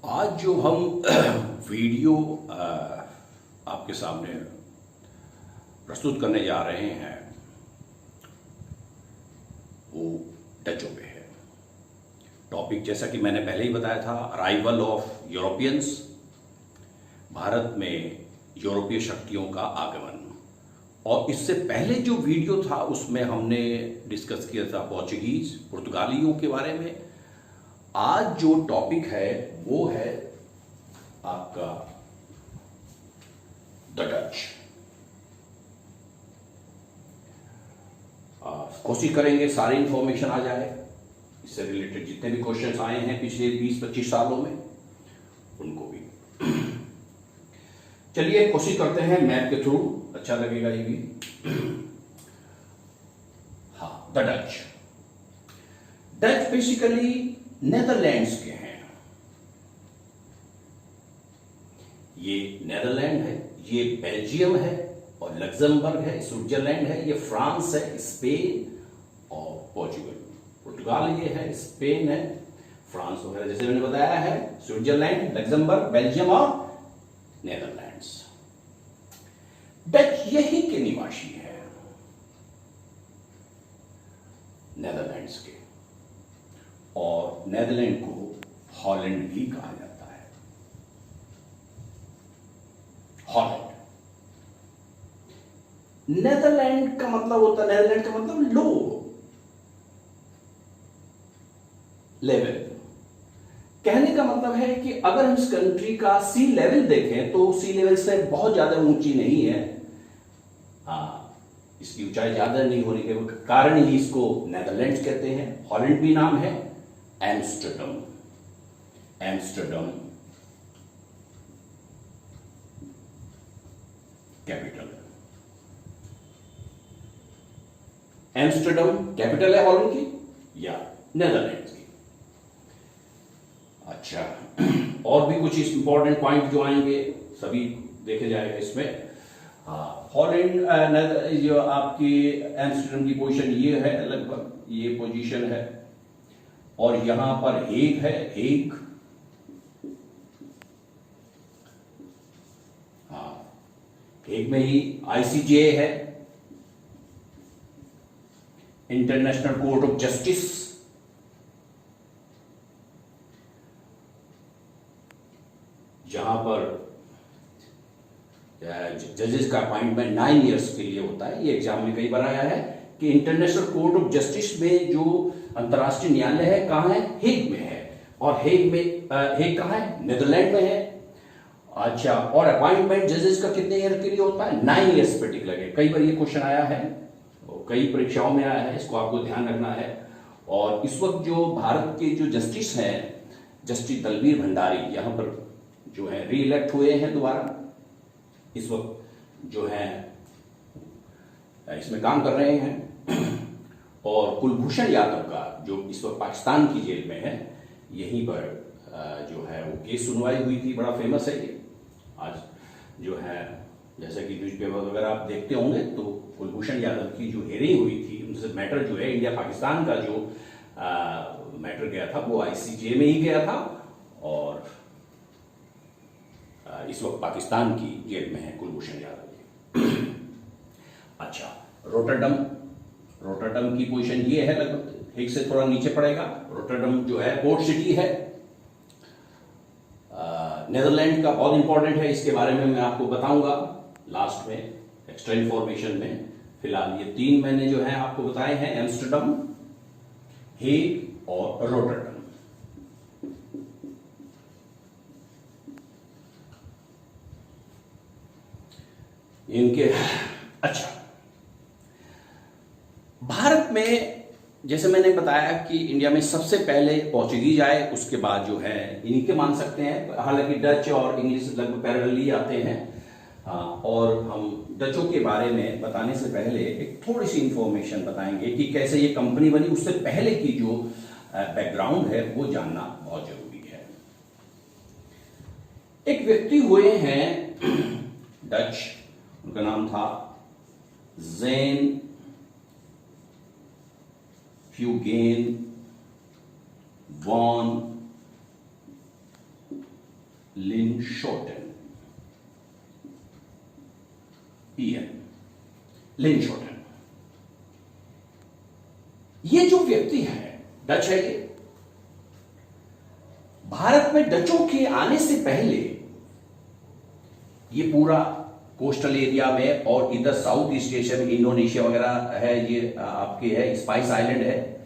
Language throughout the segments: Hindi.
आज जो हम वीडियो आपके सामने प्रस्तुत करने जा रहे हैं वो डचों पे है। टॉपिक जैसा कि मैंने पहले ही बताया था, अराइवल ऑफ यूरोपियंस, भारत में यूरोपीय शक्तियों का आगमन। और इससे पहले जो वीडियो था उसमें हमने डिस्कस किया था पोर्चुगीज, पुर्तगालियों के बारे में। आज जो टॉपिक है वो है आपका द डच। कोशिश करेंगे सारी इंफॉर्मेशन आ जाए, इससे रिलेटेड जितने भी क्वेश्चंस आए हैं पिछले 20-25 सालों में उनको भी। चलिए कोशिश करते हैं मैप के थ्रू, अच्छा लगेगा ये भी। हाँ, the Dutch. Dutch basically Netherlands के हैं। ये नेदरलैंड है, ये बेल्जियम है और लग्जमबर्ग है, स्विट्जरलैंड है, ये फ्रांस है, स्पेन और पोर्चुगल। पुर्तगाल ये है, स्पेन है, फ्रांस वगैरह जैसे मैंने बताया है, स्विट्जरलैंड, लग्जमबर्ग, बेल्जियम और नेदरलैंड्स। डच यही के निवासी है, नेदरलैंड्स के। और नेदरलैंड को हॉलैंड भी कहा जाता है। हॉलैंड, नेदरलैंड का मतलब होता है, नेदरलैंड का मतलब लो लेवल। कहने का मतलब है कि अगर हम इस कंट्री का सी लेवल देखें तो सी लेवल से बहुत ज्यादा ऊंची नहीं है। इसकी ऊंचाई ज्यादा नहीं होने के कारण ही इसको नेदरलैंड्स कहते हैं। हॉलैंड भी नाम है। Amsterdam, Amsterdam capital, Amsterdam capital है हॉलैंड की या नेदरलैंड्स की। अच्छा, और भी कुछ इंपॉर्टेंट पॉइंट जो आएंगे सभी देखे जाएगा इसमें। हॉलैंड जो आपकी एम्स्टर्डम की पोजीशन ये है, लगभग ये पोजीशन है। और यहां पर हेग है, हेग। हेग में ही आईसीजे है, इंटरनेशनल कोर्ट ऑफ जस्टिस। जहां पर जजेस का अपॉइंटमेंट 9 इयर्स के लिए होता है। ये एग्जाम में कई बार आया है कि इंटरनेशनल कोर्ट ऑफ जस्टिस में जो अंतर्राष्ट्रीय न्यायालय है कहां है? हेग में है। और हेग में हेग कहां है? नेदरलैंड में है। अच्छा, और अपॉइंटमेंट जजेस का कितने ईयर के लिए होता है? 9 इयर्स पर्टिकुलर है। कई बार ये क्वेश्चन आया है, कई परीक्षाओं में आया है, इसको आपको ध्यान रखना है। और इस वक्त जो भारत के जो जस्टिस हैं, जस्टिस दलबीर भंडारी, यहां पर जो है री इलेक्ट हुए हैं दोबारा, इस वक्त जो है इसमें काम कर रहे हैं। और कुलभूषण यादव का जो इस वक्त पाकिस्तान की जेल में है, यहीं पर जो है वो केस सुनवाई हुई थी। बड़ा फेमस है ये। आज जो है जैसे कि न्यूज़पेपर वगैरह आप देखते होंगे तो कुलभूषण यादव की जो हियरिंग हुई थी, उनसे मैटर जो है इंडिया पाकिस्तान का जो मैटर गया था वो आईसीजे में ही गया था। और इस वक्त पाकिस्तान की जेल में है कुलभूषण यादव जी। अच्छा, रोटरडम, रोटरडम की पोजीशन ये है, लगभग हेग से थोड़ा नीचे पड़ेगा। रोटरडम जो है पोर्ट सिटी है, नेदरलैंड का, बहुत इंपॉर्टेंट है। इसके बारे में मैं आपको बताऊंगा लास्ट में एक्स्ट्रा इंफॉर्मेशन में। फिलहाल ये 3 मैंने जो है आपको बताए हैं, एम्स्टर्डम, हेग और रोटरडम। इनके अच्छा, भारत में जैसे मैंने बताया कि इंडिया में सबसे पहले पोर्चुगीज आए, उसके बाद जो है इन्हीं के मान सकते हैं। हालांकि डच और इंग्लिश लगभग पैरेलली आते हैं। और हम डचों के बारे में बताने से पहले एक थोड़ी सी इंफॉर्मेशन बताएंगे कि कैसे ये कंपनी बनी। उससे पहले की जो बैकग्राउंड है वो जानना बहुत जरूरी है। एक व्यक्ति हुए हैं डच, उनका नाम था ज़ेन ह्यूगेन वॉन लिनशोटन, ईएन लिनशोटन। ये जो व्यक्ति है डच है। ये भारत में डचों के आने से पहले ये पूरा कोस्टल एरिया में और इधर साउथ ईस्ट एशिया में इंडोनेशिया वगैरह है, ये आपके है स्पाइस आइलैंड है,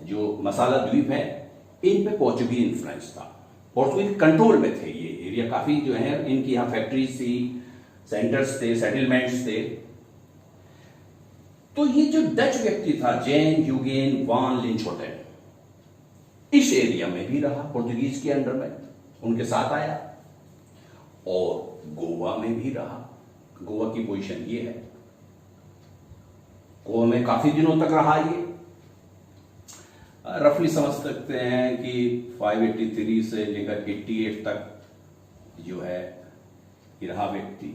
जो मसाला द्वीप है, इन पे पोर्चुगीज इन्फ्लुएंस था। पोर्चुगीज कंट्रोल में थे ये एरिया काफी, जो है इनकी यहाँ फैक्ट्रीज थी, सेंटर्स थे, सेटलमेंट्स थे। तो ये जो डच व्यक्ति था जैन यूगेन वान लिनशोटन, इस एरिया में भी रहा पोर्चुगीज के अंडर में, उनके साथ आया और गोवा में भी रहा। गोवा की पोजीशन ये है, गोवा में काफी दिनों तक रहा ये। रफली समझ सकते हैं कि 583 से लेकर 88 तक जो है ये रहा व्यक्ति।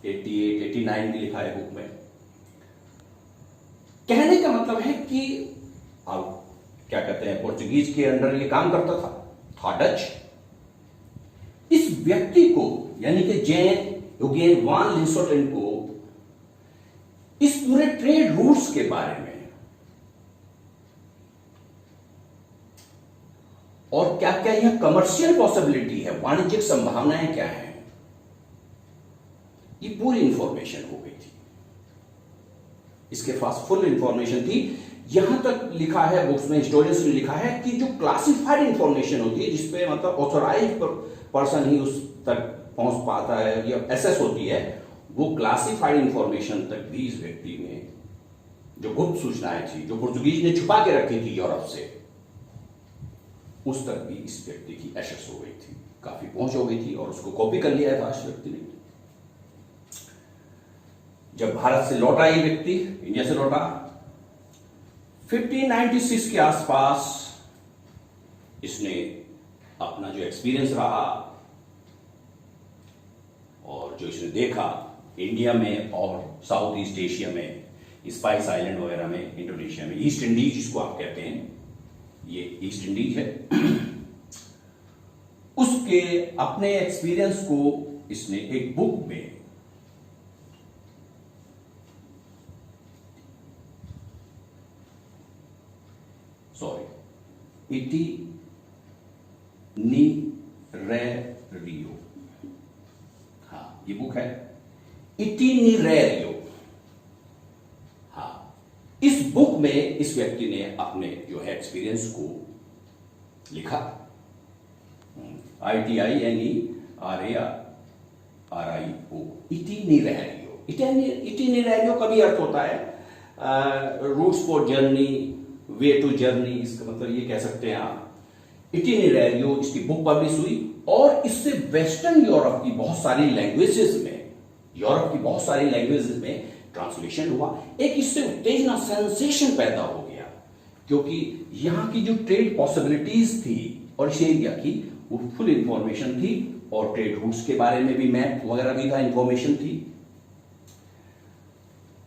88, 89 भी लिखा है बुक में। कहने का मतलब है कि अब क्या कहते हैं, पोर्चुगीज के अंडर ये काम करता था डच। इस व्यक्ति को यानी कि जैन यूगेन वान लिनशोटन को इस पूरे ट्रेड रूट्स के बारे में और क्या क्या यह कमर्शियल पॉसिबिलिटी है, वाणिज्यिक संभावनाएं क्या हैं, ये पूरी इंफॉर्मेशन हो गई थी। इसके पास फुल इंफॉर्मेशन थी। यहां तक लिखा है बुक्स में, हिस्टोरियंस ने लिखा है कि जो क्लासिफाइड इंफॉर्मेशन होती है, जिसपे मतलब ऑथोराइज्ड पर्सन ही उस तक पहुंच पाता है या एसेस होती है, वो क्लासिफाइड इंफॉर्मेशन तक भी इस व्यक्ति ने, जो गुप्त सूचनाएं थी जो पोर्चुगीज ने छुपा के रखी थी यूरोप से, उस तक भी इस व्यक्ति की एक्सेस हो गई थी, काफी पहुंच हो गई थी और उसको कॉपी कर लिया था इस व्यक्ति ने। जब भारत से लौटा ये व्यक्ति, इंडिया से लौटा, 1596 के आसपास इसने अपना जो एक्सपीरियंस रहा और जो इसने देखा इंडिया में और साउथ ईस्ट एशिया में, स्पाइस आइलैंड वगैरह में, इंडोनेशिया में, ईस्ट इंडीज जिसको आप कहते हैं, ये ईस्ट इंडीज है, उसके अपने एक्सपीरियंस को इसने एक बुक में इटिनेरेरियो, हाँ ये बुक है इटिनेरेरियो। हाँ, इस बुक में इस व्यक्ति ने अपने जो है एक्सपीरियंस को लिखा। ITINERARIO, इटिनेरेरियो। इटिनेरेरियो का भी अर्थ होता है routes for journey, way to journey, इसका मतलब ये कह सकते हैं आप। इटिनेरेरियो इसकी बुक पब्लिश हुई और इससे वेस्टर्न यूरोप की बहुत सारी लैंग्वेजेस में, यूरोप की बहुत सारी लैंग्वेजेस में ट्रांसलेशन हुआ। एक इससे उत्तेजना, सेंसेशन पैदा हो गया, क्योंकि यहां की जो ट्रेड पॉसिबिलिटीज थी और इस एरिया की, वो फुल इंफॉर्मेशन थी और ट्रेड रूट्स के बारे में भी मैप वगैरह भी था, इंफॉर्मेशन थी।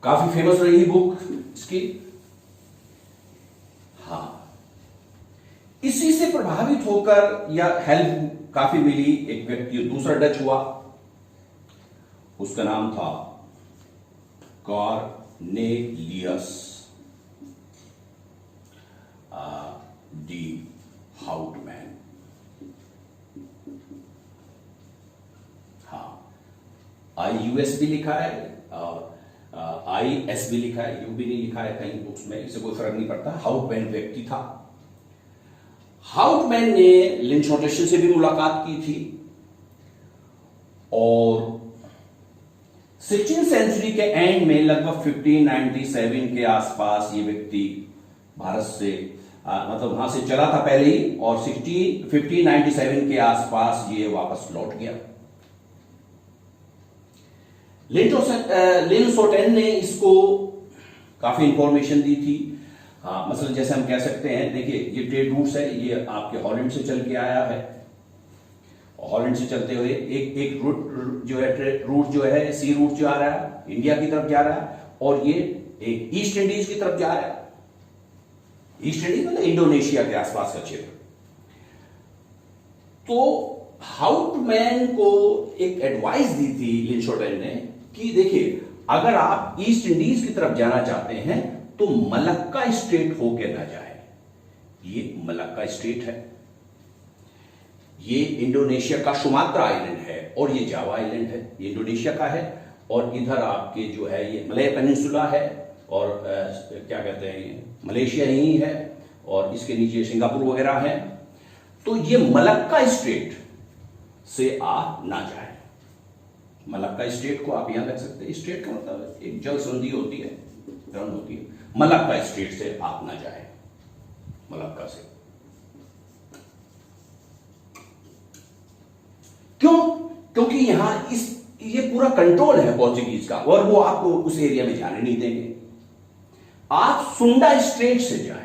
काफी फेमस रही बुक इसकी। हाँ, इसी से प्रभावित होकर या हेल्प काफी मिली एक व्यक्ति, दूसरा डच हुआ, उसका नाम था कॉर्नेलियस डी हाउटमैन। हाँ, IUS भी लिखा है और IS भी लिखा है, यू भी नहीं लिखा है कहीं बुक्स में, इससे कोई फर्क नहीं पड़ता। हाउटमैन व्यक्ति था। हाउटमैन ने लिनशोटन से भी मुलाकात की थी और 16th सेंचुरी के एंड में लगभग 1597 के आसपास ये व्यक्ति भारत से मतलब वहां से चला था पहले ही, और 1597 के आसपास ये वापस लौट गया। लिनशोटन ने इसको काफी इंफॉर्मेशन दी थी। हाँ, मसलन जैसे हम कह सकते हैं, देखिए ये ट्रेड रूट्स है, ये आपके हॉलैंड से चल के आया है, हॉलैंड से चलते हुए एक रूट जो है, ट्रेड रूट जो है, सी रूट जो आ रहा है इंडिया की तरफ जा रहा है, और ये एक ईस्ट इंडीज की तरफ जा रहा है। ईस्ट इंडीज मतलब इंडोनेशिया के आसपास का क्षेत्र। तो हाउटमैन को एक एडवाइस दी थी लिन शोटेन ने कि देखिए, अगर आप ईस्ट इंडीज की तरफ जाना चाहते हैं तो मलक्का स्ट्रेट होके ना जाए। ये मलक्का स्ट्रेट है, ये इंडोनेशिया का सुमात्रा आइलैंड है और ये जावा आइलैंड है, ये इंडोनेशिया का है। और इधर आपके जो है ये मलय पेनिनसुला है और क्या कहते हैं मलेशिया ही है और इसके नीचे सिंगापुर वगैरह है। तो ये मलक्का स्ट्रेट से आप ना जाए। मलक्का स्ट्रेट को आप यहां रख सकते हैं। स्ट्रेट का मतलब एक जल संधि होती है, टर्न होती है। मलक्का स्ट्रेट से आप ना जाए, मलक्का से। क्यों? क्योंकि यहां ये पूरा कंट्रोल है पोर्चुगीज का और वो आपको उस एरिया में जाने नहीं देंगे। आप सुंडा स्ट्रेट से जाएं।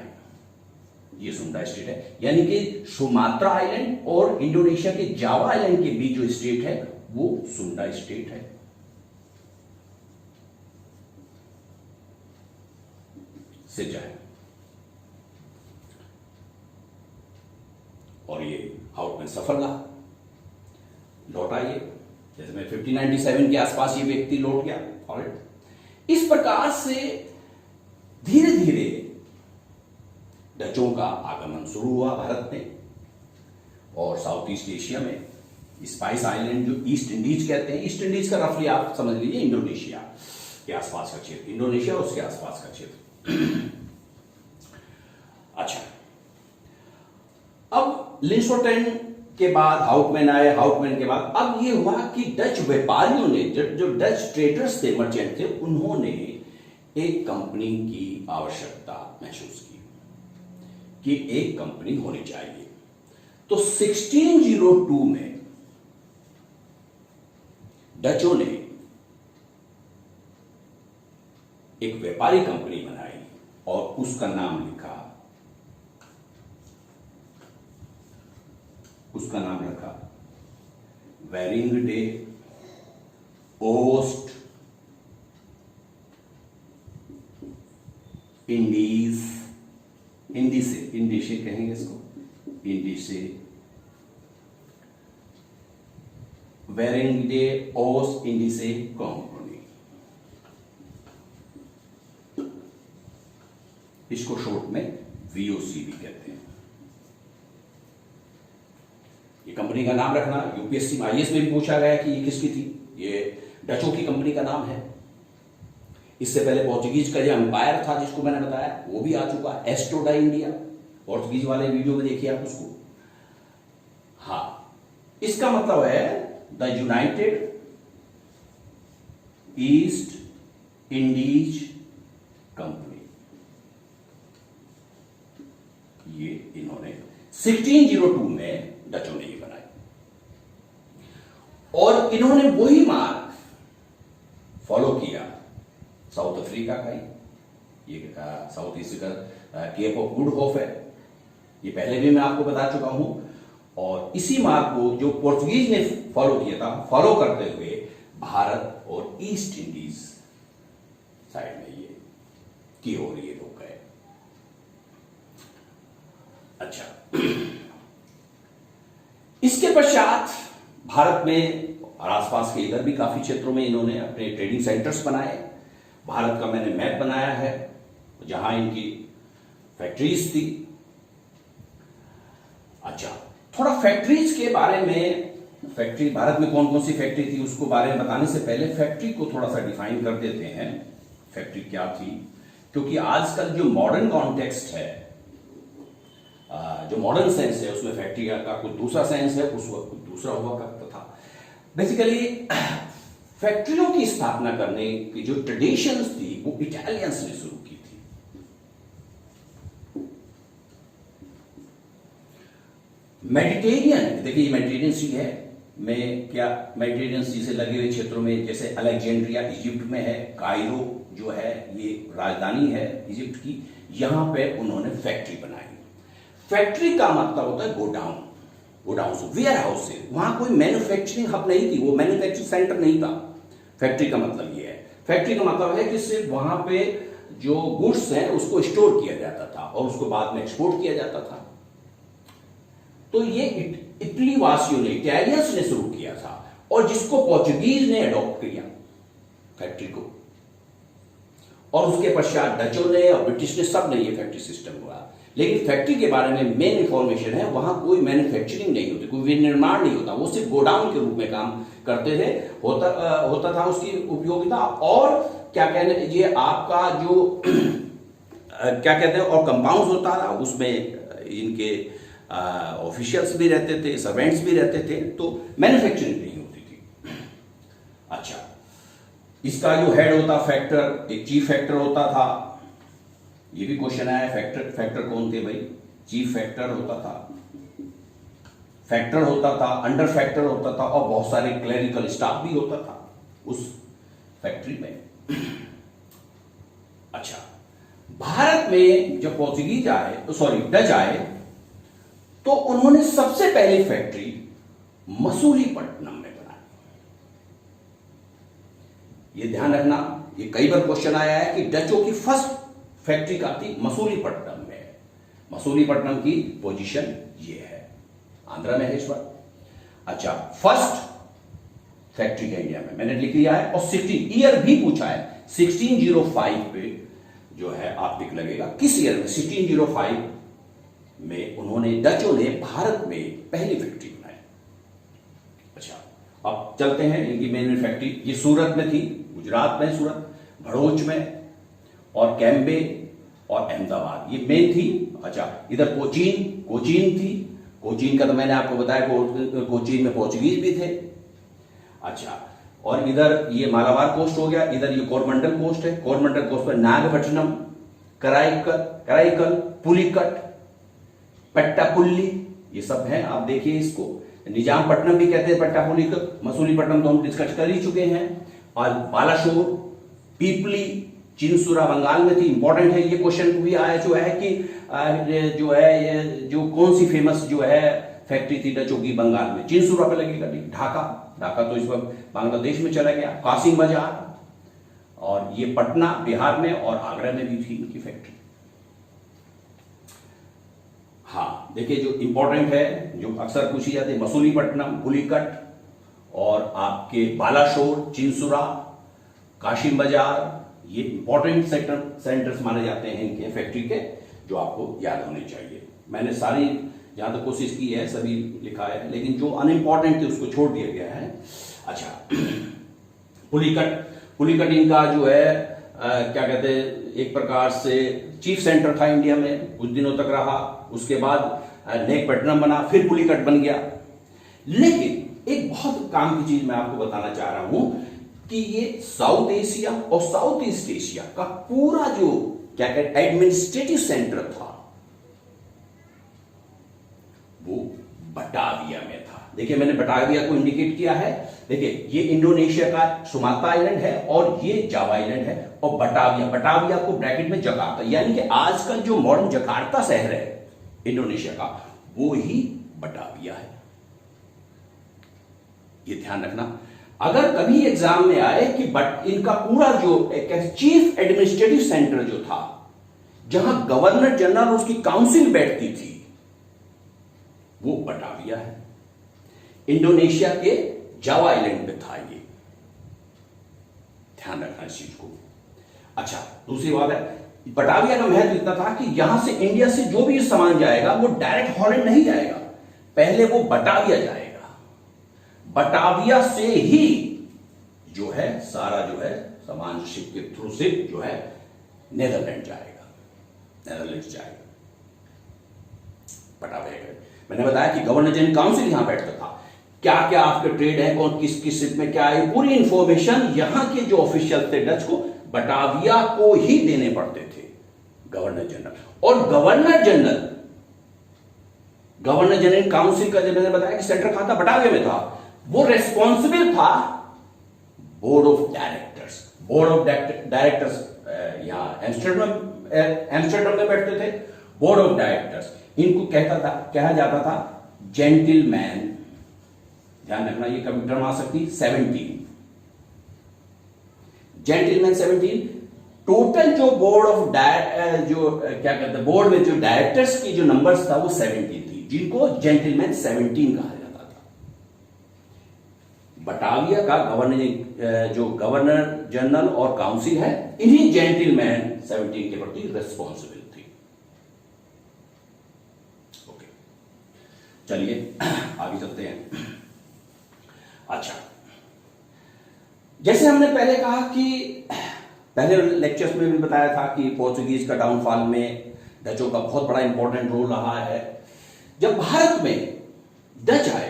ये सुंडा स्ट्रेट है, यानी कि सुमात्रा आइलैंड और इंडोनेशिया के जावा आइलैंड के बीच जो स्ट्रेट है वो सुंडा स्ट्रेट है। से जाए। और ये हाउटमैन सफल रहा, लौट आइए। जैसे मैं 1597 के आसपास ये व्यक्ति लौट गया। ऑलराइट, इस प्रकार से धीरे धीरे डचों का आगमन शुरू हुआ भारत में और साउथ ईस्ट एशिया में। स्पाइस आइलैंड जो ईस्ट इंडीज कहते हैं, ईस्ट इंडीज का रफली आप समझ लीजिए इंडोनेशिया के आसपास का क्षेत्र, इंडोनेशिया और उसके आसपास का क्षेत्र। अच्छा, अब लिन शोटेन के बाद हाउटमैन आए। हाउटमैन के बाद अब ये हुआ कि डच व्यापारियों ने, जो डच ट्रेडर्स थे, मर्चेंट थे, उन्होंने एक कंपनी की आवश्यकता महसूस की कि एक कंपनी होनी चाहिए। तो 1602 में डचों ने एक व्यापारी कंपनी बनाई और उसका नाम लिखा, उसका नाम रखा वेरिंगडे ओस्ट इंडीज, इंडीसे कहेंगे इसको, इंडीसे वेरिंगडे ओस्ट इंडीसे कंपनी, इसको शॉर्ट में वीओसी भी कहते हैं। ये कंपनी का नाम रखना यूपीएससी में, आईएएस में भी पूछा गया कि ये किसकी थी। ये डचों की कंपनी का नाम है। इससे पहले पोर्चुगीज का जो एम्पायर था जिसको मैंने बताया वो भी आ चुका है, एस्ट्रोडा इंडिया। पोर्चुगीज वाले वीडियो में देखिए आप उसको। हाँ, इसका मतलब है the United east Indies company. ये इन्होंने 1602 में डचों ने ये बनाई और इन्होंने वही मार्ग फॉलो किया साउथ अफ्रीका का ही। ये साउथ ईस्ट का केप ऑफ गुड होप है, ये पहले भी मैं आपको बता चुका हूं। और इसी मार्ग को जो पोर्चुगीज ने फॉलो किया था, फॉलो करते हुए भारत और ईस्ट इंडीज साइड में ये की ओर ये लोग गए। अच्छा, इसके पश्चात भारत में और आसपास के इधर भी काफी क्षेत्रों में इन्होंने अपने ट्रेडिंग सेंटर्स बनाए। भारत का मैंने मैप बनाया है जहां इनकी फैक्ट्रीज थी। अच्छा, थोड़ा फैक्ट्रीज के बारे में, फैक्ट्री भारत में कौन कौन सी फैक्ट्री थी उसको बारे में बताने से पहले फैक्ट्री को थोड़ा सा डिफाइन कर देते हैं। फैक्ट्री क्या थी, क्योंकि आजकल जो मॉडर्न कॉन्टेक्स्ट है, जो मॉडर्न सेंस है, उसमें फैक्ट्री का कुछ दूसरा सेंस है, उस वक्त कुछ दूसरा हुआ करता था। बेसिकली फैक्ट्रियों की स्थापना करने की जो ट्रेडिशंस थी वो इटालियंस ने शुरू की थी। मेडिटेरियन, देखिए ये मेडिटेरियन सी है, में क्या मेडिटेरियन सी से लगे हुए क्षेत्रों में, जैसे अलेक्जेंड्रिया इजिप्ट में है, कायरो जो है ये राजधानी है इजिप्ट की, यहां पे उन्होंने फैक्ट्री बनाई। फैक्ट्री का मतलब होता है गोडाउन, गोडाउन वेयर हाउस से। वहां कोई मैन्युफैक्चरिंग हब नहीं थी, वो मैन्युफैक्चरिंग सेंटर नहीं था। फैक्ट्री का मतलब ये है, फैक्ट्री का मतलब है कि सिर्फ वहां पे जो गुड्स हैं उसको स्टोर किया जाता था और उसको बाद में एक्सपोर्ट किया जाता था। तो ये इटली वासियों ने, इटालियंस ने शुरू किया था और जिसको पोर्चुगीज ने अडॉप्ट किया फैक्ट्री को, और उसके पश्चात डचों ने और ब्रिटिश ने, सब ने ये फैक्ट्री सिस्टम हुआ। लेकिन फैक्ट्री के बारे में मेन इंफॉर्मेशन है, वहां कोई मैन्युफैक्चरिंग नहीं होती, कोई विनिर्माण नहीं होता, वो सिर्फ गोडाउन के रूप में काम करते थे। होता था उसकी उपयोगिता, और क्या कहने ये आपका जो क्या कहते हैं, और कंपाउंड होता था, उसमें इनके ऑफिशियल्स भी रहते थे, सर्वेंट्स भी रहते थे, तो मैन्युफैक्चरिंग नहीं होती थी। अच्छा, इसका जो हेड होता फैक्टर, एक चीफ फैक्टर होता था, ये भी क्वेश्चन आया, फैक्टर कौन थे भाई? चीफ फैक्टर होता था, फैक्टर होता था, अंडर फैक्टर होता था, और बहुत सारे क्लरिकल स्टाफ भी होता था उस फैक्ट्री में। अच्छा, भारत में जब पोर्चुगीज आए, डच आए, तो उन्होंने सबसे पहली फैक्ट्री मसूलीपट्टनम में बनाई। ये ध्यान रखना, ये कई बार क्वेश्चन आया है कि डचों की फर्स्ट फैक्ट्री का थी मसूलीपट्टनम में। मसूलीपट्टनम की पोजीशन ये है, आंध्र में है इस बार। अच्छा, फर्स्ट फैक्ट्री है इंडिया में, मैंने लिख लिया है, और 16 ईयर भी पूछा है, 1605 पे जो है आप टिक लगेगा, किस ईयर में? 1605 में उन्होंने, डचों ने भारत में पहली फैक्ट्री बनाई। अच्छा, अब चलते हैं इनकी मेन फैक्ट्री। ये सूरत में थी, गुजरात में सूरत, भड़ोच में, और कैम्बे और अहमदाबाद, ये मेन थी। अच्छा, इधर कोचीन थी, कोचीन का तो मैंने आपको बताया, कोचीन में पोर्चुगीज भी थे। अच्छा, और इधर ये मालाबार कोस्ट हो गया, इधर ये कोरमंडल कोस्ट है, कोरमंडल कोस्ट पर नागपट्टनम, कराईकल, पुलिकट, पट्टापुल्ली, ये सब हैं, आप देखिए इसको। निजामपट्टनम भी कहते हैं पट्टापुलिकट, मसूलीपट्टनम तो हम डिस्कस कर ही चुके हैं, और बालाशोर, पीपली, चिंसुरा बंगाल में थी। इंपॉर्टेंट है ये क्वेश्चन भी आया जो है कि जो है ये जो कौन सी फेमस जो है फैक्ट्री थी डचों की बंगाल में? चिंसुरा पे लगेगा। ढाका तो इस वक्त बांग्लादेश में चला गया। कासिम बाजार, और ये पटना बिहार में और आगरा में भी थी इनकी फैक्ट्री। हाँ, देखिए जो इंपॉर्टेंट है, जो अक्सर पूछी जाती है, मसूलीपट्टनम, पुलिकट, और आपके बालाशोर, चिंसुरा, काशिम बाजार, ये इंपॉर्टेंट सेंटर्स माने जाते हैं इनके फैक्ट्री के, जो आपको याद होने चाहिए। मैंने सारी जहां तक कोशिश की है सभी लिखा है, लेकिन जो अनइम्पॉर्टेंट थे उसको छोड़ दिया गया है। अच्छा, पुलिकट इनका जो है क्या कहते हैं, एक प्रकार से चीफ सेंटर था इंडिया में, कुछ दिनों तक रहा, उसके बाद नेकपट्टनम बना, फिर पुलिकट बन गया। लेकिन एक बहुत काम की चीज मैं आपको बताना चाह रहा हूं कि ये साउथ एशिया और साउथ ईस्ट एशिया का पूरा जो क्या कहते एडमिनिस्ट्रेटिव सेंटर था वो बटाविया में था। देखिए मैंने बटाविया को इंडिकेट किया है, देखिए ये इंडोनेशिया का सुमात्रा आइलैंड है और ये जावा आइलैंड है, और बटाविया को ब्रैकेट में जकार्ता, यानी कि आजकल जो मॉडर्न जकार्ता शहर है इंडोनेशिया का, वो ही बटाविया है। ये ध्यान रखना। अगर कभी एग्जाम में आए कि इनका पूरा जो चीफ एडमिनिस्ट्रेटिव सेंटर जो था, जहां गवर्नर जनरल उसकी काउंसिल बैठती थी, वो बटाविया है। इंडोनेशिया के जावा आइलैंड पे था ये, ध्यान रखना इस चीज को। अच्छा, दूसरी बात है, बटाविया का महत्व इतना था कि यहां से इंडिया से जो भी सामान जाएगा वो डायरेक्ट हॉलैंड नहीं जाएगा, पहले वो बटाविया जाएगा। बटाविया से ही जो है सारा जो है सामान शिप के थ्रू से जो है नेदरलैंड जाएगा, नेदरलैंड जाएगा बटाविया। मैंने बताया कि गवर्नर जनरल काउंसिल यहां बैठता था, क्या क्या आपके ट्रेड है, कौन किस किस शिप में क्या है, पूरी इंफॉर्मेशन यहां के जो ऑफिशियल थे डच को बटाविया को ही देने पड़ते थे, गवर्नर जनरल। और गवर्नर जनरल काउंसिल का, जब मैंने बताया कि सेंटर कहां था, बटाविया में था, वो रेस्पॉन्सिबल था बोर्ड ऑफ डायरेक्टर्स यहां एम्स्टर्डम में बैठते थे। बोर्ड ऑफ डायरेक्टर्स इनको कहा जाता था जेंटिलमैन, ध्यान रखना ये कभी टर्म आ सकती। 17 जेंटिलमैन 17। टोटल जो बोर्ड ऑफ जो क्या कहते हैं बोर्ड में जो डायरेक्टर्स की जो नंबर्स था वो 70 थी। जिनको जेंटलमैन 17 कहा जाता था। बटाविया का गवर्नर जनरल और काउंसिल है, इन्हीं जेंटलमैन 17 के प्रति रिस्पॉन्सिबल थी। ओके, चलिए आगे चलते हैं। अच्छा, जैसे हमने पहले कहा कि पहले लेक्चर्स में भी बताया था कि पोर्चुगीज का डाउनफॉल में डचों का बहुत बड़ा इंपॉर्टेंट रोल रहा है। जब भारत में डच आए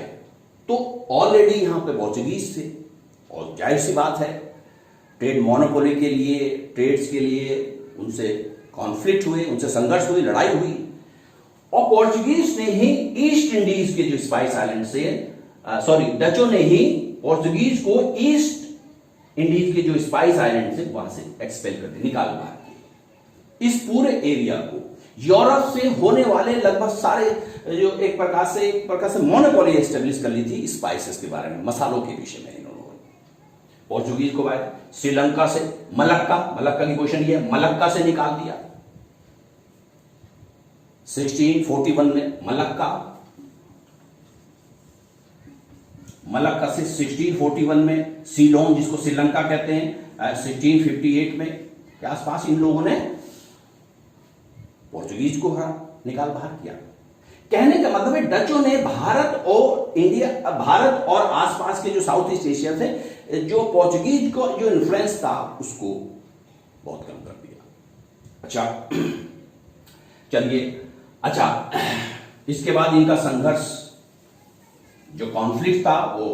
तो ऑलरेडी यहां पे पोर्चुगीज थे, और जाहिर सी बात है ट्रेड मोनोपोली के लिए, ट्रेड्स के लिए उनसे कॉन्फ्लिक्ट हुए, उनसे संघर्ष हुई, लड़ाई हुई, और पोर्चुगीज ने ही ईस्ट इंडीज के जो स्पाइस आइलैंड से डचों ने ही पोर्चुगीज को ईस्ट इंडीज के जो स्पाइस आइलैंड से वहां से एक्सपेल कर दिया, निकाल बाहर किया। इस पूरे एरिया को यूरोप से होने वाले लगभग सारे जो एक प्रकार से मोनोपोली एस्टेब्लिश कर ली थी स्पाइसेस के बारे में, मसालों के विषय में इन्होंने पोर्चुगीज को बाद श्रीलंका से मलक्का की क्वेश्चन ये है, मलक्का से निकाल दिया 1641 में। मलक्का से 1641 में, सीलोन जिसको श्रीलंका कहते हैं 1658 में के आसपास इन लोगों ने पोर्चुगीज को निकाल बाहर किया। कहने का मतलब है डचों ने भारत और आसपास के जो साउथ ईस्ट एशिया थे, जो पोर्चुगीज को जो इन्फ्लुएंस था उसको बहुत कम कर दिया। अच्छा चलिए, अच्छा इसके बाद इनका संघर्ष जो कॉन्फ्लिक्ट था वो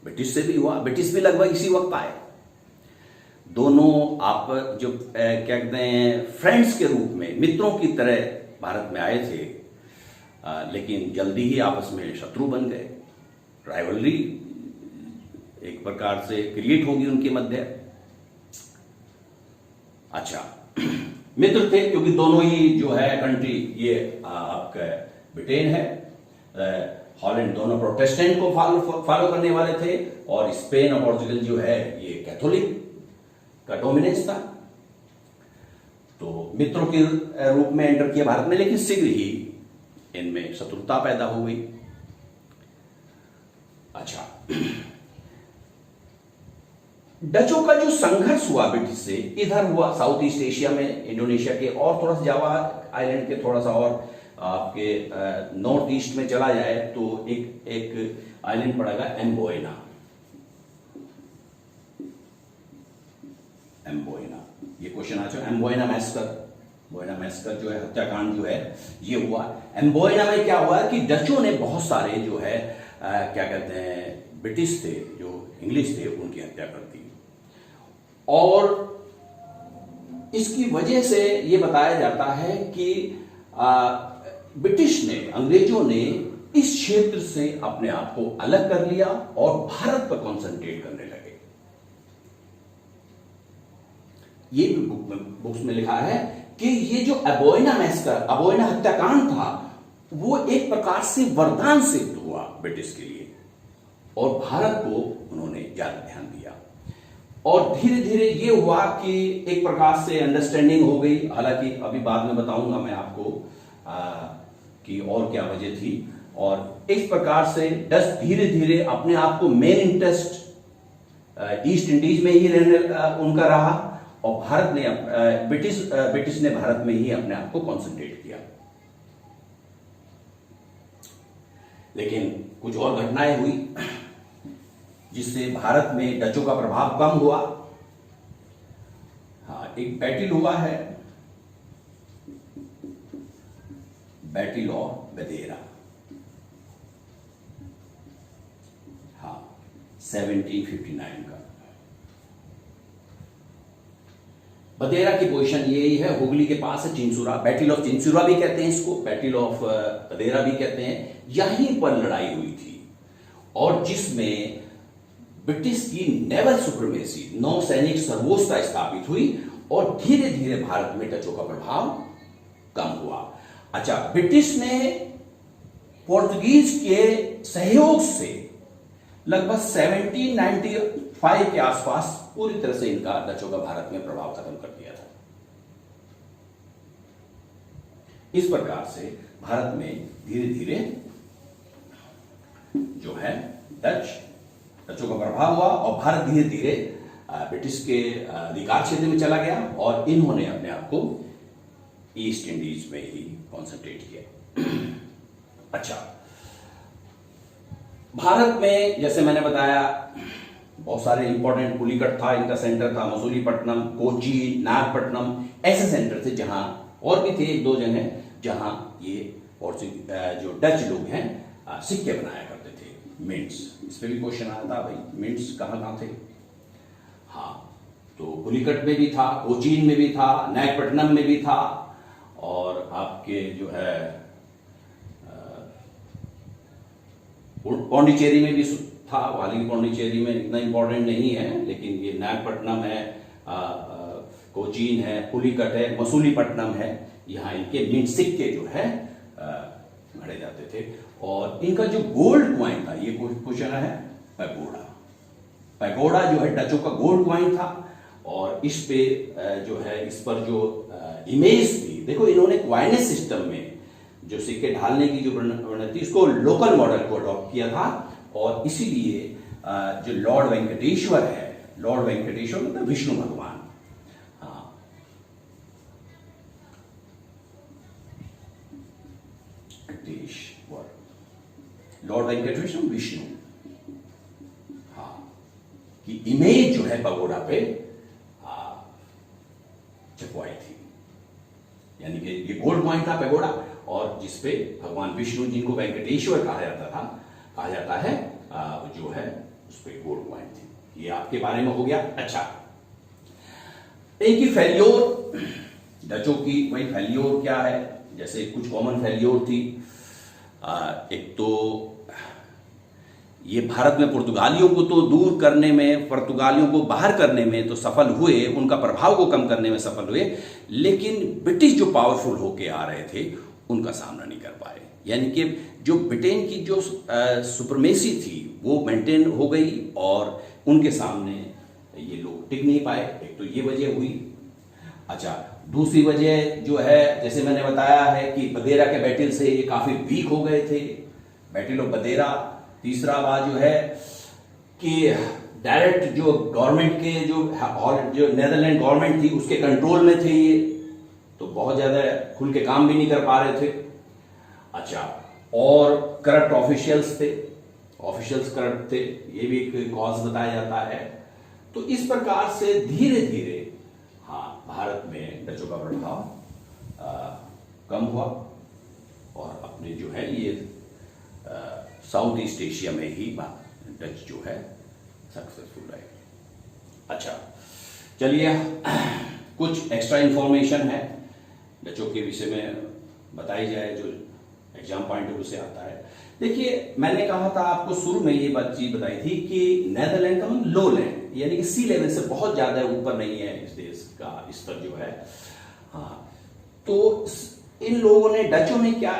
ब्रिटिश से भी हुआ। ब्रिटिश भी लगभग इसी वक्त आए। दोनों आप जो क्या कहते हैं फ्रेंड्स के रूप में, मित्रों की तरह भारत में आए थे, लेकिन जल्दी ही आपस में शत्रु बन गए। राइवलरी एक प्रकार से क्रिएट होगी उनके मध्य। अच्छा, मित्र थे क्योंकि दोनों ही जो है कंट्री, ये आपका ब्रिटेन है, हॉलैंड, दोनों प्रोटेस्टेंट को फॉलो करने वाले थे, और स्पेन और पोर्चुगल जो है ये कैथोलिक का डोमिनेंस था। तो मित्रों के रूप में एंटर किया भारत में, लेकिन शीघ्र ही इनमें शत्रुता पैदा हो गई। अच्छा, डचों का जो संघर्ष हुआ ब्रिटिश से, इधर हुआ साउथ ईस्ट एशिया में, इंडोनेशिया के और थोड़ा सा जावा आइलैंड के थोड़ा सा और आपके नॉर्थ ईस्ट में चला जाए तो एक आइलैंड पड़ेगा एम्बोयना। ये क्वेश्चन आ चुका। एम्बोयना मैस्कर जो है हत्याकांड जो है ये हुआ। एम्बोयना में क्या हुआ कि डचों ने बहुत सारे जो है क्या कहते हैं ब्रिटिश थे, जो इंग्लिश थे, उनकी हत्या कर दी। और इसकी वजह से ये बताया जाता है कि ब्रिटिश ने, अंग्रेजों ने इस क्षेत्र से अपने आप को अलग कर लिया और भारत पर कॉन्सेंट्रेट करने लगे। ये भी बुक्स में लिखा है कि ये जो अबोयना हत्याकांड था, वो एक प्रकार से वरदान सिद्ध हुआ ब्रिटिश के लिए, और भारत को उन्होंने ज्यादा ध्यान दिया। और धीरे धीरे ये हुआ कि एक प्रकार से अंडरस्टैंडिंग हो गई। हालांकि अभी बाद में बताऊंगा मैं आपको कि और क्या वजह थी। और इस प्रकार से डच धीरे धीरे अपने आप को मेन इंटरेस्ट ईस्ट इंडीज में ही रहने उनका रहा, और भारत ने ब्रिटिश ने भारत में ही अपने आप को कॉन्सेंट्रेट किया। लेकिन कुछ और घटनाएं हुई जिससे भारत में डचों का प्रभाव कम हुआ। हाँ, एक बैटल हुआ है, बैटल ऑफ बदेरा। हाँ, 1759 का। बदेरा की पोजीशन यही है, हुगली के पास है, चिंसुरा। बैटल ऑफ चिंसुरा भी कहते हैं इसको, बैटल ऑफ बदेरा भी कहते हैं। यहीं पर लड़ाई हुई थी, और जिसमें ब्रिटिश की नेवल सुप्रीमेसी, नौसैनिक सर्वोच्चता स्थापित हुई, और धीरे धीरे भारत में डचों का प्रभाव कम हुआ। अच्छा, ब्रिटिश ने पोर्तुगीज के सहयोग से लगभग 1795 के आसपास पूरी तरह से इनका डचों का भारत में प्रभाव खत्म कर दिया था। इस प्रकार से भारत में धीरे धीरे जो है डचों का प्रभाव हुआ और भारत धीरे धीरे ब्रिटिश के अधिकार क्षेत्र में चला गया और इन्होंने अपने आप को ईस्ट इंडीज में ही कॉन्सेंट्रेट किया। अच्छा, भारत में जैसे मैंने बताया बहुत सारे इंपॉर्टेंट, पुलिकट था, इनका सेंटर था, मसूलीपट्टनम, कोची, नागपट्टनम, ऐसे सेंटर थे जहां और भी थे एक दो जगह जहां ये जो डच लोग हैं सिक्के बनाया करते थे, मिंट्स। इस पे भी क्वेश्चन आया था भाई, मिंट्स कहाँ कहाँ थे। हाँ, तो पुलिकट में भी था, कोचीन में भी था, नागपट्टनम में भी था और आपके जो है पौंडीचेरी में भी था। हालांकि पौंडीचेरी में इतना इंपॉर्टेंट नहीं है, लेकिन ये नागपट्टनम है, कोचीन है, पुलिकट है, मसूलीपट्टनम है, यहाँ इनके मिंट सिक्के जो है गढ़े जाते थे। और इनका जो गोल्ड कॉइन था, ये क्वेश्चन है, पैगोडा जो है डचों का गोल्ड कॉइन था और इस पे जो है इस पर जो इमेज थी, देखो इन्होंने क्वाइनेस सिस्टम में जो सिक्के ढालने की जो प्रवृत्ति इसको लोकल मॉडल को अडॉप्ट किया था और इसीलिए जो लॉर्ड वेंकटेश्वर है, लॉर्ड वेंकटेश्वर मतलब विष्णु भगवान, हाँ, लॉर्ड वेंकटेश्वर विष्णु, हाँ, की इमेज जो है पगोड़ा पे छपवाई थी। यानी कि ये गोल्ड कॉइन था पैगोडा और जिसपे भगवान विष्णु, जिनको वेंकटेश्वर कहा जाता है, जो है उस पे गोल्ड कॉइन थी। ये आपके बारे में हो गया। अच्छा, एक ही फेल्योर डचों की, वही फेल्योर क्या है, जैसे कुछ कॉमन फेल्योर थी। एक तो ये भारत में पुर्तगालियों को तो दूर करने में, पुर्तगालियों को बाहर करने में तो सफल हुए, उनका प्रभाव को कम करने में सफल हुए, लेकिन ब्रिटिश जो पावरफुल होके आ रहे थे उनका सामना नहीं कर पाए। यानी कि जो ब्रिटेन की जो सुपरमेसी थी वो मेंटेन हो गई और उनके सामने ये लोग टिक नहीं पाए। एक तो ये वजह हुई। अच्छा, दूसरी वजह जो है, जैसे मैंने बताया है कि बदेरा के बैटल से ये काफी वीक हो गए थे, बैटल ऑफ बदेरा। तीसरा बात जो है कि डायरेक्ट जो गवर्नमेंट के जो नेदरलैंड गवर्नमेंट थी उसके कंट्रोल में थे ये, तो बहुत ज्यादा खुल के काम भी नहीं कर पा रहे थे। अच्छा, और करप्ट ऑफिशियल्स थे, ऑफिशियल्स करप्ट थे, ये भी एक कॉज बताया जाता है। तो इस प्रकार से धीरे धीरे हाँ भारत में डचों का प्रभाव कम हुआ और अपने जो है ये साउथ ईस्ट एशिया में ही डच जो है सक्सेसफुल रहे। अच्छा, चलिए कुछ एक्स्ट्रा इंफॉर्मेशन है डचों के विषय में बताई जाए जो एग्जाम पॉइंट ऑफ व्यू से आता है। देखिए, मैंने कहा था आपको शुरू में ये बात चीज बताई थी कि नेदरलैंड का मतलब लो लैंड, यानी कि सी लेवल से बहुत ज्यादा ऊपर नहीं है इस देश का स्तर जो है। हाँ, तो इन लोगों ने, डचों ने क्या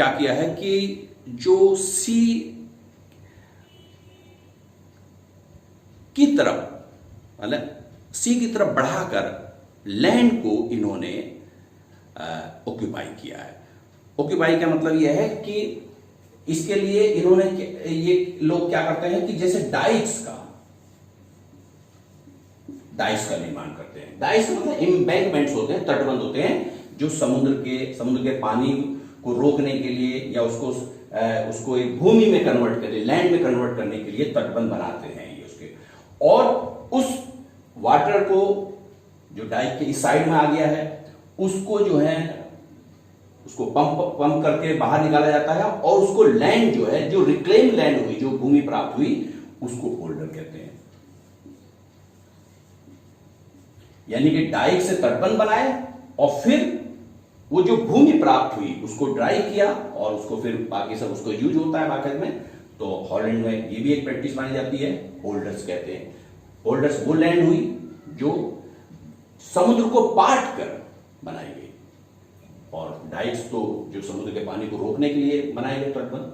किया है कि जो सी की तरफ, मतलब सी की तरफ बढ़ाकर लैंड को इन्होंने ऑक्यूपाई किया है। ऑक्यूपाई का मतलब यह है कि इसके लिए इन्होंने, ये लोग क्या करते हैं कि जैसे डाइक्स का निर्माण करते हैं। डाइक्स मतलब एम्बैंकमेंट्स होते हैं, तटबंध होते हैं जो समुद्र के पानी को रोकने के लिए या उसको एक भूमि में कन्वर्ट करने, लैंड में कन्वर्ट करने के लिए तटबंध बनाते हैं ये उसके। और उस वाटर को जो डाइक के इस साइड में आ गया है उसको जो है उसको पंप करके बाहर निकाला जाता है और उसको लैंड जो है, जो रिक्लेम लैंड हुई, जो भूमि प्राप्त हुई, उसको होल्डर कहते हैं। यानी कि डाइक से तटबंध बनाए और फिर वो जो भूमि प्राप्त हुई उसको ड्राई किया और उसको फिर बाकी सब उसको यूज होता है बाकायदा में। तो हॉलैंड में ये भी एक प्रैक्टिस मानी जाती है, होल्डर्स कहते हैं। होल्डर्स वो लैंड हुई जो समुद्र को पाट कर बनाई गई और डाइक्स तो जो समुद्र के पानी को रोकने के लिए बनाए गए तटबंध।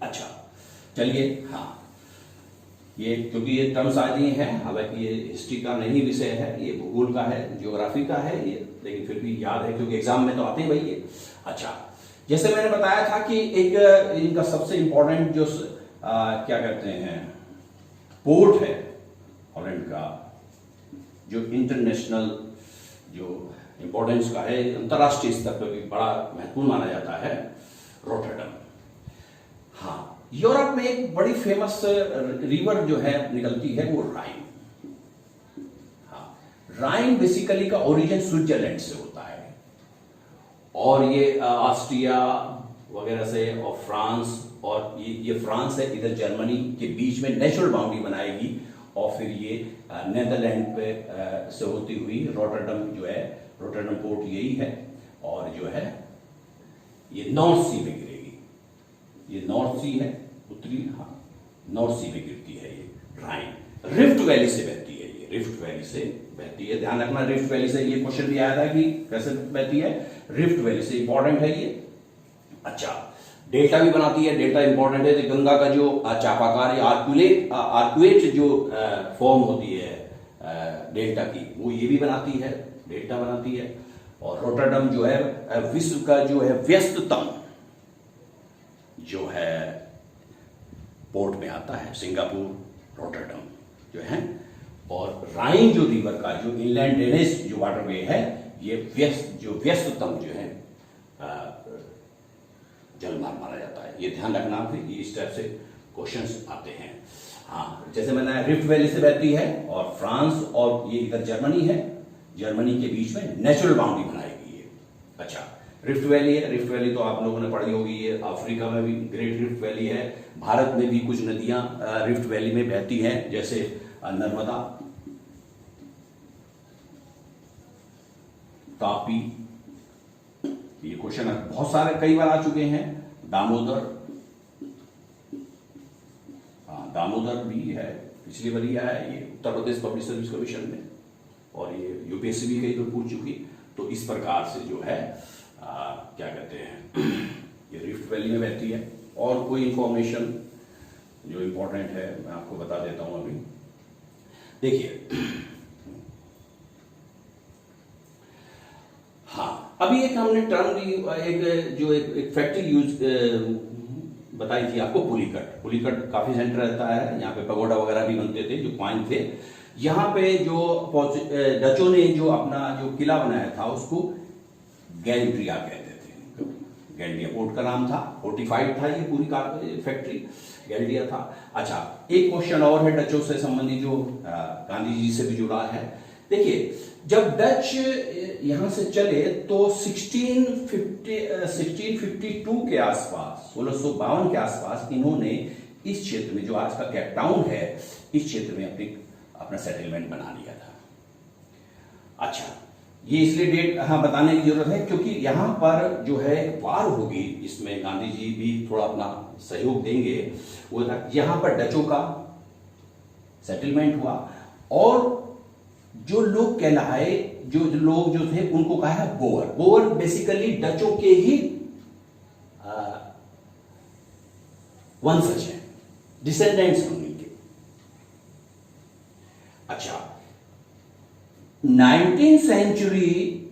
अच्छा, चलिए, हाँ, ये क्योंकि ये टर्म्स आदि हैं, हालांकि ये हिस्ट्री का नहीं विषय है, ये भूगोल का है, ज्योग्राफी का है ये, लेकिन फिर भी याद है क्योंकि एग्जाम में तो आते हैं भाई ये। अच्छा, जैसे मैंने बताया था कि एक इनका सबसे इंपॉर्टेंट जो क्या कहते हैं पोर्ट है हॉलैंड का, जो इंटरनेशनल जो इंपॉर्टेंस का है, अंतरराष्ट्रीय स्तर पर भी बड़ा महत्वपूर्ण माना जाता है, रोटरडम। हाँ, यूरोप में एक बड़ी फेमस रिवर जो है निकलती है वो राइन। हाँ, राइन बेसिकली का ओरिजिन स्विट्जरलैंड से होता है और ये ऑस्ट्रिया वगैरह से और फ्रांस, और ये फ्रांस है, इधर जर्मनी के बीच में नेचुरल बाउंड्री बनाएगी और फिर ये नेदरलैंड पे से होती हुई रोटरडम जो है, रोटरडम पोर्ट यही है और जो है ये नॉर्थ सी में गिरेगी। ये नॉर्थ सी है, उत्तरी, हाँ नॉर्थ सी में गिरती है ये राइन। रिफ्ट वैली से बहती है, ये रिफ्ट वैली से बहती है, ध्यान रखना रिफ्ट वैली से, ये क्वेश्चन भी आया था कि कैसे बहती है, रिफ्ट वैली से, इंपॉर्टेंट है ये। अच्छा, डेल्टा भी बनाती है, डेल्टा इंपॉर्टेंट है, तो गंगा का जो चापाकार या आर्कुएट जो फॉर्म होती है डेल्टा की, वो ये भी बनाती है, डेल्टा बनाती है। और रोटरडम जो है विश्व का जो है व्यस्ततम जो है पोर्ट में आता है, सिंगापुर रोटरडम जो है। और राइन जो रिवर का जो इनलैंड ड्रेनेज जो वाटरवे है, ये व्यस्ततम जो है जलमार्ग माना जाता है, ये ध्यान रखना, फिर ये इस टाइप से क्वेश्चंस आते हैं। हाँ, जैसे मैंने रिफ्ट वैली से बहती है और फ्रांस और ये इधर जर्मनी है, जर्मनी के बीच में नेचुरल बाउंड्री बनाएगी ये। अच्छा, रिफ्ट वैली है, रिफ्ट वैली तो आप लोगों ने पढ़ी होगी, ये अफ्रीका में भी ग्रेट रिफ्ट वैली है, भारत में भी कुछ नदियां रिफ्ट वैली में बहती हैं, जैसे नर्मदा, तापी, ये क्वेश्चन बहुत सारे कई बार आ चुके हैं, दामोदर, हाँ दामोदर भी है, पिछली बार ही आया ये Uttar Pradesh public service commission में, और ये यूपीएससी भी कई बार पूछ चुकी। तो इस प्रकार से जो है क्या कहते हैं ये रिफ्ट वैली में बहती है। और कोई इंफॉर्मेशन जो इंपॉर्टेंट है मैं आपको बता देता हूं अभी। देखिए, हाँ, अभी एक हमने टर्म एक फैक्ट्री यूज बताई थी आपको, पुलिकट। पुलिकट काफी सेंटर रहता है, यहाँ पे पगोडा वगैरह भी बनते थे, जो पॉइंट थे। यहाँ पे जो डचों ने जो अपना जो किला बनाया था उसको गैल्ड्रिया कहते थे, गैल्डिया पोर्ट का नाम था, फोर्टिफाइड था ये पूरी फैक्ट्री, गैल्डिया था। अच्छा, एक क्वेश्चन और है डचों से संबंधित जो गांधी जी से भी जुड़ा है। देखिए, जब डच यहां से चले तो 1652 के आसपास, 1652 के आसपास इन्होंने इस क्षेत्र में जो आज का केप टाउन है, इस क्षेत्र में अपना सेटलमेंट बना लिया था। अच्छा, ये इसलिए डेट बताने की जरूरत है क्योंकि यहां पर जो है वार होगी, इसमें गांधी जी भी थोड़ा अपना सहयोग देंगे। वो था यहां पर डचों का सेटलमेंट हुआ और जो लोग कहलाए, जो लोग जो थे उनको कहा है बोअर। बोअर बेसिकली डचों के ही वंशज हैं, डिसेंडेंट्स हैं उनके। अच्छा, 19th सेंचुरी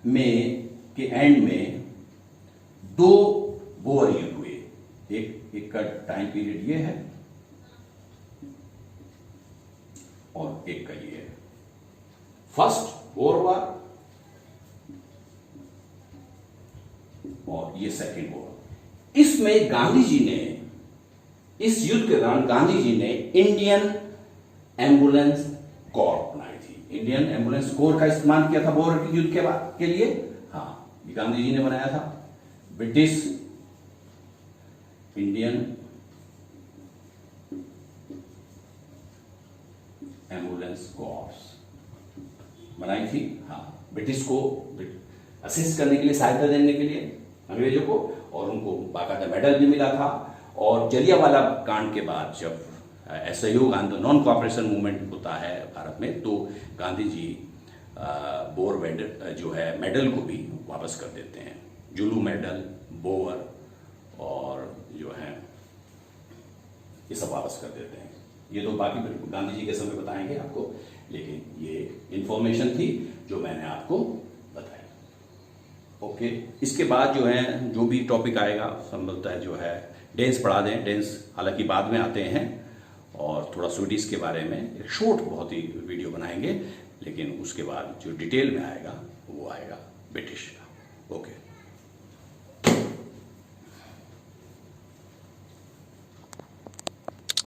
में के एंड में दो बोअर युद्ध हुए। एक का टाइम पीरियड ये है और एक का ये है, फर्स्ट बोअर वार और ये सेकेंड बोअर। इसमें गांधी जी ने, इस युद्ध के दौरान गांधी जी ने इंडियन एम्बुलेंस कोर बनाई थी। इंडियन एम्बुलेंस कोर का इस्तेमाल किया था बोअर के युद्ध के लिए। हाँ, ये गांधी जी ने बनाया था। ब्रिटिश इंडियन एम्बुलेंस कोर्स बनाई थी। हाँ, ब्रिटिश को असिस्ट करने के लिए, सहायता देने के लिए अंग्रेजों को, और उनको बाकायदा मेडल भी मिला था। और जलियांवाला कांड के बाद जब असहयोग आंदोलन, नॉन कोऑपरेशन मूवमेंट होता है भारत में, तो गांधी जी बोअर मेडल जो है मेडल को भी वापस कर देते हैं। जुलू मेडल, बोअर और जो है ये सब वापस कर देते हैं। ये तो बाकी गांधी जी के समय बताएंगे आपको, लेकिन ये इंफॉर्मेशन थी जो मैंने आपको बताई। ओके, इसके बाद जो है जो भी टॉपिक आएगा संभवतः जो है डेंस पढ़ा दें। डेंस हालांकि बाद में आते हैं, और थोड़ा स्वीडिश के बारे में एक शॉर्ट बहुत ही वीडियो बनाएंगे, लेकिन उसके बाद जो डिटेल में आएगा वो आएगा ब्रिटिश।